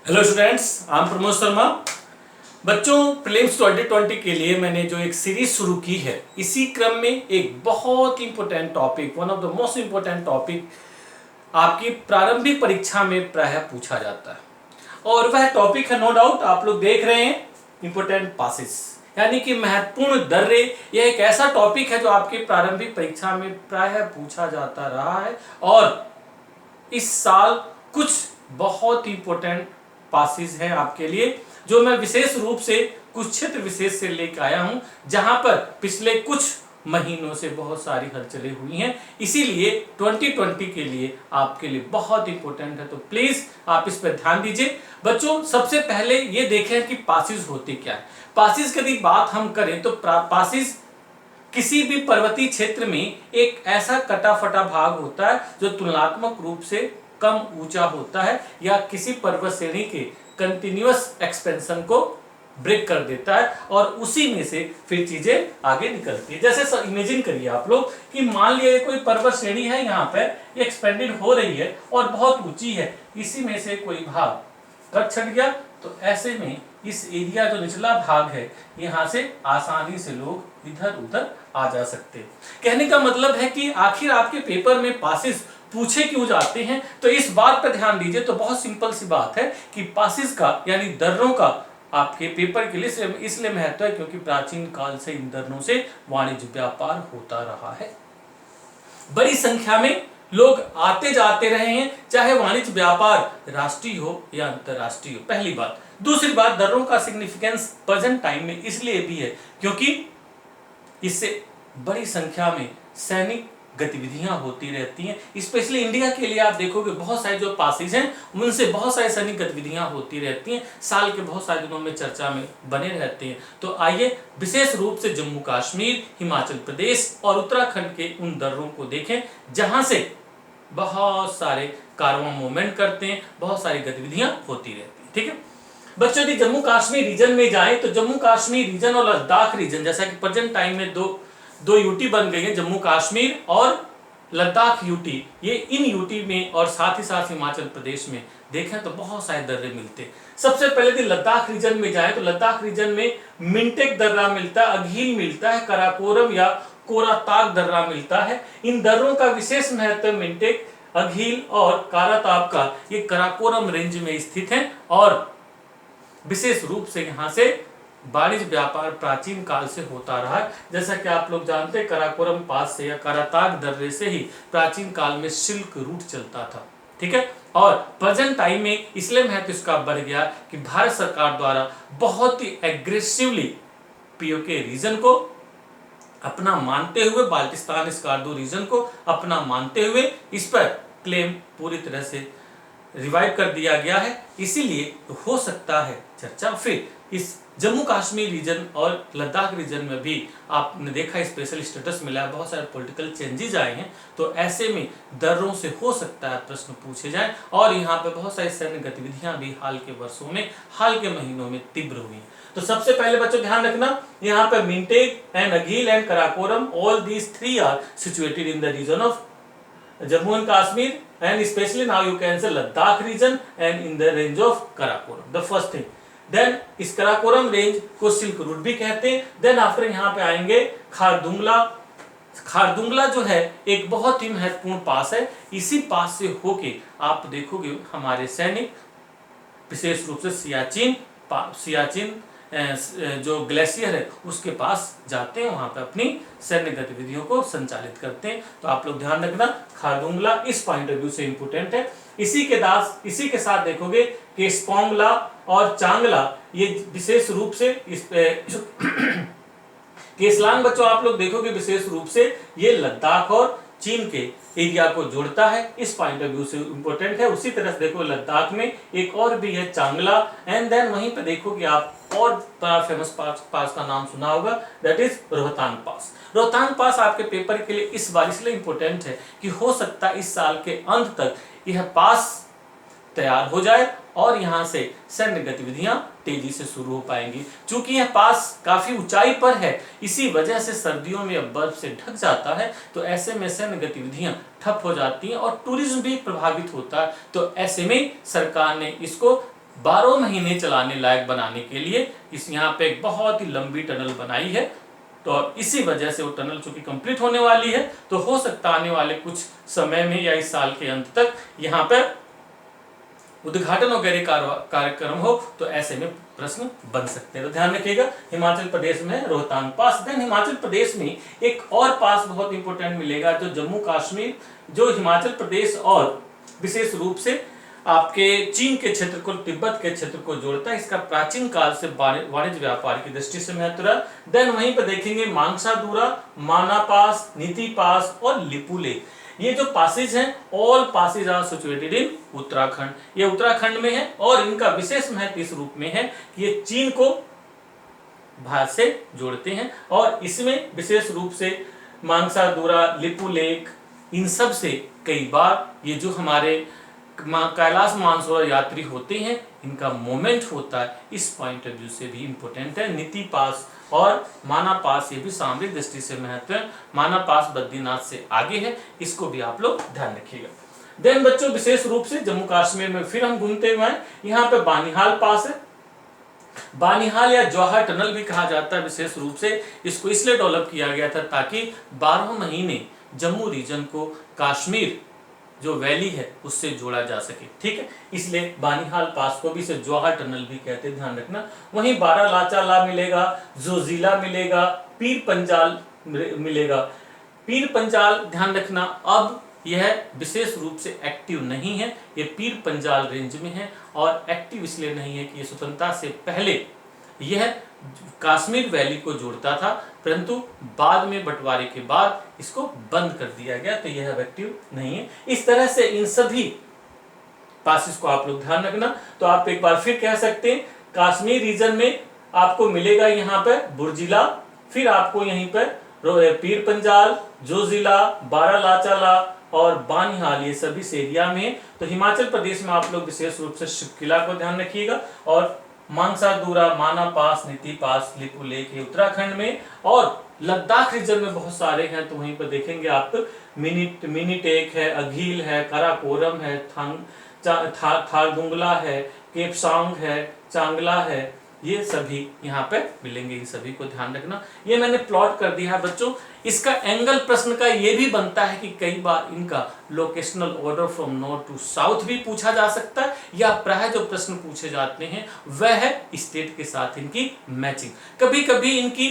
Hello students, I am Pramod Sharma. बच्चों, prelims 2020 के लिए मैंने जो एक सीरीज शुरू की है, इसी क्रम में एक बहुत important topic, one of the most important topic आपकी प्रारंभिक परीक्षा में प्रायः पूछा जाता है और वह टॉपिक है, नो डाउट आप लोग देख रहे हैं, इंपॉर्टेंट पासेस यानी कि महत्वपूर्ण दर्रे। यह एक ऐसा टॉपिक है जो आपकी प्रारंभिक परीक्षा में प्रायः पूछा जाता रहा है और इस साल कुछ बहुत इंपॉर्टेंट पासेस हैं आपके लिए, जो मैं विशेष रूप से कुछ क्षेत्र विशेष से लेकर आया हूं, जहां पर पिछले कुछ महीनों से बहुत सारी हलचलें हुई हैं। इसीलिए 2020 के लिए आपके लिए बहुत इंपॉर्टेंट है, तो प्लीज आप इस पर ध्यान दीजिए। बच्चों, सबसे पहले ये देखें कि पासेस होते क्या है। पासेस की यदि बात हम करें तो पासेस किसी भी पर्वतीय क्षेत्र में एक ऐसा कटा फटा भाग होता है जो तुलनात्मक रूप से कम ऊंचा होता है या किसी पर्वत श्रेणी के कंटिन्यूअस एक्सपेंशन को ब्रेक कर देता है और उसी में से फिर चीजें आगे निकलती है। जैसे इमेजिन करिए आप लोग कि मान लिया कोई पर्वत श्रेणी है, यहाँ पे ये एक्सपेंडेड हो रही है और बहुत ऊंची है, इसी में से कोई भाग कट छट गया, तो ऐसे में इस एरिया जो निचला भाग है, यहाँ से आसानी से लोग इधर उधर आ जा सकते हैं। कहने का मतलब है कि आखिर आपके पेपर में पासेस पूछे क्यों जाते हैं, तो इस बात पर ध्यान दीजिए। तो बहुत सिंपल सी बात है कि पासेस का यानी दर्रों का आपके पेपर के लिए इसलिए महत्व है क्योंकि प्राचीन काल से इन दर्रों से वाणिज्य व्यापार होता रहा है। बड़ी संख्या में लोग आते जाते रहे हैं, चाहे वाणिज्य व्यापार राष्ट्रीय हो या अंतरराष्ट्रीय हो, पहली बात। दूसरी बात, दर्रों का सिग्निफिकेंस प्रेजेंट टाइम में इसलिए भी है क्योंकि इससे बड़ी संख्या में सैनिक गतिविधियां होती रहती हैं। स्पेशली इंडिया के लिए आप देखोगे बहुत सारे जो पासेस हैं उनसे बहुत सारी सैनिक गतिविधियां होती रहती हैं, साल के बहुत सारे दिनों में चर्चा में बने रहते हैं। तो आइए विशेष रूप से जम्मू कश्मीर, हिमाचल प्रदेश और उत्तराखंड के उन दर्रों को देखें जहां से बहुत सारे कारवां मूवमेंट करते हैं, बहुत सारी गतिविधियां होती रहती हैं। ठीक है बच्चों, यदि जम्मू कश्मीर रीजन में जाएं तो जम्मू कश्मीर रीजन और लद्दाख रीजन, जैसा कि प्रेजेंट टाइम में दो यूटी बन गई है, जम्मू कश्मीर और लद्दाख यूटी। ये इन यूटी में और साथ ही साथ हिमाचल प्रदेश में देखें तो बहुत सारे दर्रे मिलते हैं। सबसे पहले यदि लद्दाख रीजन में जाएं तो लद्दाख रीजन में मिंटेक दर्रा मिलता है, अघील मिलता है, कराकोरम या कोराताक दर्रा मिलता है। इन दर्रों का विशेष महत्व मिंटेक, अघील और काराताप का ये कराकोरम रेंज में स्थित है और विशेष रूप से यहाँ से वाणिज्य व्यापार प्राचीन काल से होता रहा है। जैसा कि आप लोग जानते हैं, कराकोरम पास से या काराताक दर्रे से ही प्राचीन काल में सिल्क रूट चलता था। ठीक है, और प्रेजेंट टाइम में इसलिए महत्व इसका बढ़ गया कि भारत सरकार द्वारा बहुत ही एग्रेसिवली पीओके रीजन को अपना मानते हुए, बाल्टिस्तान स्कार्दू रीजन को अपना मानते हुए इस पर क्लेम पूरी तरह से रिवाइव कर दिया गया है। इसीलिए हो सकता है चर्चा फिर इस जम्मू कश्मीर रीजन और लद्दाख रीजन में भी आपने देखा स्पेशल स्टेटस मिला है, बहुत सारे पॉलिटिकल चेंजेस आए हैं, तो ऐसे में दर्रों से हो सकता है प्रश्न पूछे जाएं और यहाँ पे बहुत सारी सैन्य गतिविधियां भी हाल के वर्षों में, हाल के महीनों में तीव्र हुई हैं। तो सबसे पहले बच्चों ध्यान रखना, यहाँ पे Mintaka and Aghil and Karakoram, all these three are situated in the region of Jammu and Kashmir and especially now you can say Ladakh region and in the range of Karakoram. The first thing. Then इस Karakoram range को silk route भी कहते हैं। Then after यहाँ पे आएंगे खारदुंगला। खारदुंगला जो है एक बहुत ही महत्वपूर्ण पास है। इसी पास से होके आप देखोगे हमारे सैनिक विशेष रूप से सियाचिन जो ग्लेशियर है उसके पास जाते हैं, वहां पे अपनी सैन्य गतिविधियों को संचालित करते हैं। तो आप लोग ध्यान रखना, खारदुंगला इस पॉइंट ऑफ व्यू से इंपोर्टेंट है। इसी के साथ देखोगे कि स्पोंगला और चांगला, ये विशेष रूप से इस केसलांग बच्चों आप लोग देखोगे विशेष रूप से ये लद्दाख और चीन के एरिया को जोड़ता है, इस पॉइंट ऑफ व्यू से इंपॉर्टेंट है। उसी तरह से देखो लद्दाख में एक और भी है चांगला, एंड देन वहीं पे देखोगे आप और बड़ा फेमस पास का नाम सुना होगा, दैट इज रोहतांग पास। रोहतांग पास आपके पेपर के लिए इस बार इसलिए इंपॉर्टेंट है कि हो सकता है इस साल के अंत तक यह पास तैयार हो जाए और यहाँ से सैन्य गतिविधियां तेजी से शुरू हो पाएंगी। चूंकि यह पास काफी ऊंचाई पर है, इसी वजह से सर्दियों में बर्फ से ढक जाता है, तो ऐसे में सैन्य गतिविधियां ठप हो जाती हैं और टूरिज्म भी प्रभावित होता है। तो ऐसे में सरकार ने इसको 12 महीने चलाने लायक बनाने के लिए इस यहाँ पे एक बहुत ही लंबी टनल बनाई है। तो इसी वजह से वो टनल चूंकि कंप्लीट होने वाली है, तो हो सकता आने वाले कुछ समय में या इस साल के अंत तक यहाँ पर उद्घाटन वगैरह कार्यक्रम हो, तो ऐसे में प्रश्न बन सकते हैं। तो ध्यान रखिएगा, हिमाचल प्रदेश में है रोहतांग पास। देन हिमाचल प्रदेश में एक और पास बहुत इंपॉर्टेंट मिलेगा, जो जम्मू कश्मीर, जो हिमाचल प्रदेश और विशेष रूप से आपके चीन के क्षेत्र को, तिब्बत के क्षेत्र को जोड़ता है। इसका प्राचीन काल से वाणिज्य व्यापार की दृष्टि से महत्व रहा। देन वहीं पर देखेंगे मानसादुरा, माना पास, नीति पास और लिपुलेख। ये जो पासेज हैं, all passages are situated in Uttarakhand. ये उत्तराखंड में है और इनका विशेष महत्व इस रूप में है कि ये चीन को भारत से जोड़ते हैं और इसमें विशेष रूप से मानसादुरा, लिपुलेख, इन सब से कई बार ये जो हमारे कैलाश मानसरोवर यात्री होते हैं, इनका मोमेंट होता है। इस पॉइंट ऑफ व्यू से भी इंपॉर्टेंट है। नीति पास और माना पास, ये भी सामरिक दृष्टि से महत्व है। माना पास बद्रीनाथ से आगे है, इसको भी आप लोग ध्यान रखिएगा। देन बच्चों, विशेष रूप से जम्मू कश्मीर में फिर हम घूमते हुए हैं। यहाँ पे बानिहाल पास है। बानिहाल या जवाहर टनल भी कहा जाता है। विशेष रूप से इसको इसलिए डेवलप किया गया था ताकि 12 महीने जम्मू रीजन को कश्मीर जो वैली है उससे जोड़ा जा सके, ठीक है। इसलिए बानिहाल पास को भी इसे जवाहर टनल भी कहते हैं, ध्यान रखना। वहीं बारालाचाला मिलेगा, जोजिला मिलेगा, पीर पंजाल मिलेगा। पीर पंजाल ध्यान रखना, अब यह विशेष रूप से एक्टिव नहीं है। ये पीर पंजाल रेंज में है और एक्टिव इसलिए नहीं है कि ये स्वतंत्रता से पहले यह कश्मीर वैली को जोड़ता था, परंतु बाद में बंटवारे के बाद इसको बंद कर दिया गया, तो यह एक्टिव नहीं है। इस तरह से इन सभी पासेस को आप लोग ध्यान रखना। तो आप एक बार फिर कह सकते हैं, कश्मीर रीजन में आपको मिलेगा यहाँ पर बुर्जिला, फिर आपको यहीं पर पीर पंजाल, जोजिला, बारालाचाला और बानिहाल, ये सभी इस एरिया में है। तो हिमाचल प्रदेश में आप लोग विशेष रूप से शिवकिला को ध्यान रखिएगा और मानसादुरा, माना पास, नीति पास, लिपुलेख ये उत्तराखंड में, और लद्दाख रीजन में बहुत सारे हैं। तो वहीं पर देखेंगे आप मिनीटेक है, अघील है, कराकोरम है, थारदुंगला है, केपसांग है, चांगला है, ये सभी यहाँ पे मिलेंगे। इन सभी को ध्यान रखना। ये मैंने प्लॉट कर दिया है बच्चों। इसका एंगल प्रश्न का ये भी बनता है कि कई बार इनका locational order from north to south भी पूछा जा सकता है, या प्राय जो प्रश्न पूछे जाते हैं वह है स्टेट के साथ इनकी मैचिंग। कभी कभी इनकी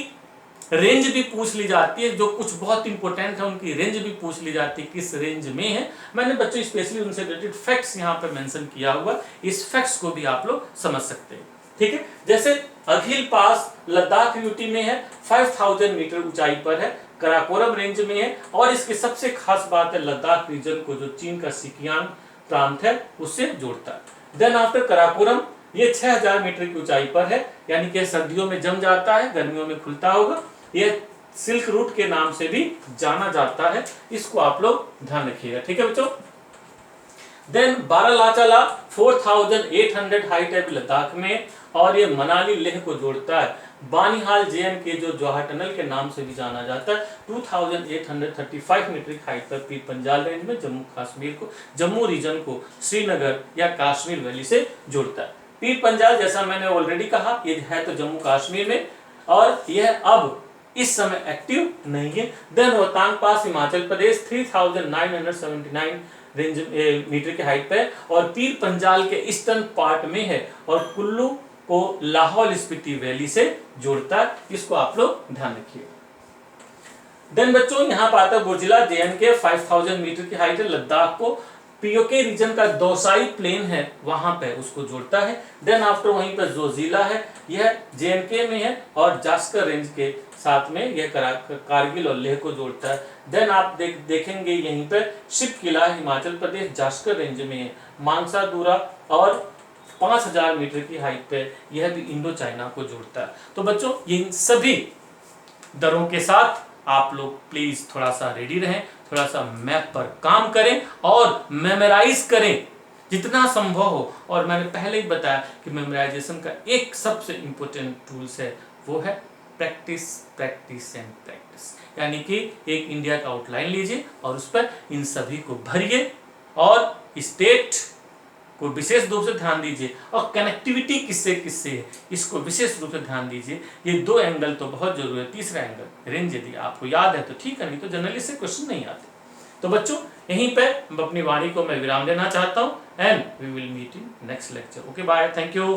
रेंज भी पूछ ली जाती है, जो कुछ बहुत इंपॉर्टेंट है उनकी रेंज भी पूछ ली जाती है, किस रेंज में है। मैंने बच्चों स्पेशली उनसे रिलेटेड फैक्ट्स यहाँ पर मेंशन किया हुआ, इस फैक्ट्स को भी आप लोग समझ सकते हैं, ठीक है। जैसे अघिल पास लद्दाख यूटी में है, 5000 मीटर ऊंचाई पर है, कराकोरम रेंज में है, और इसकी सबसे खास बात है लद्दाख रीजन को जो चीन का सिकियांग प्रांत है उससे जोड़ता है। देन आफ्टर कराकोरम ये 6000 मीटर की ऊंचाई पर है, यानी कि सर्दियों में जम जाता है, गर्मियों में खुलता होगा। यह सिल्क रूट के नाम से भी जाना जाता है, इसको आप लोग ध्यान रखिएगा, ठीक है बच्चों। देन बारालाचाला 4800 हाइट है लद्दाख में, और ये मनाली लेह को जोड़ता है। बानिहाल JNK जो जवाहर टनल के नाम से भी जाना जाता है, 2835 मीटर की हाइट पर पीर पंजाल रेंज में जम्मू कश्मीर को, जम्मू रीजन को श्रीनगर या कश्मीर वैली से जोड़ता है। पीर पंजाल जैसा मैंने ऑलरेडी कहा, ये है तो जम्मू कश्मीर में, और यह अब इस समय एक्टिव नहीं है। देन रोहतांग पास हिमाचल प्रदेश 3979 रेंज मीटर की हाइट पे, और पीर पंजाल के ईस्टर्न पार्ट में है, और कुल्लू को लाहौल स्पीति वैली से जोड़ता है, इसको आप लोग ध्यान रखिए। देन बच्चों यहाँ पर आता है बुर्जिला JNK 5000 मीटर की हाइट है, लद्दाख को POK रीजन का दौसाई प्लेन है वहां पे उसको जोड़ता है। देन आफ्टर वहीं पर जोजिला है, यह JNK में है और जास्कर रेंज के साथ में यह कारगिल और लेह को जोड़ता है। देन आप देखेंगे यहीं पर शिव किला हिमाचल प्रदेश जास्कर रेंज में है, मानसादुरा और 5000 मीटर की हाइट पे यह भी इंडो चाइना को जोड़ता है। तो बच्चों इन सभी दरों के साथ आप लोग प्लीज थोड़ा सा रेडी रहें, थोड़ा सा मैप पर काम करें और मेमोराइज करें जितना संभव हो। और मैंने पहले ही बताया कि मेमोराइजेशन का एक सबसे इंपॉर्टेंट टूल्स है, वो है प्रैक्टिस, प्रैक्टिस एंड प्रैक्टिस। यानी कि एक इंडिया का आउटलाइन लीजिए और उस पर इन सभी को भरिए, और स्टेट को विशेष रूप से ध्यान दीजिए, और कनेक्टिविटी किससे किससे है इसको विशेष रूप से ध्यान दीजिए। ये 2 एंगल तो बहुत जरूरी है। तीसरा एंगल रेंज यदि आपको याद है तो ठीक है, नहीं तो जनरली से क्वेश्चन नहीं आते। तो बच्चों यहीं पे अपनी वाणी को मैं विराम देना चाहता हूँ, and we will meet in next lecture. Okay bye, thank you.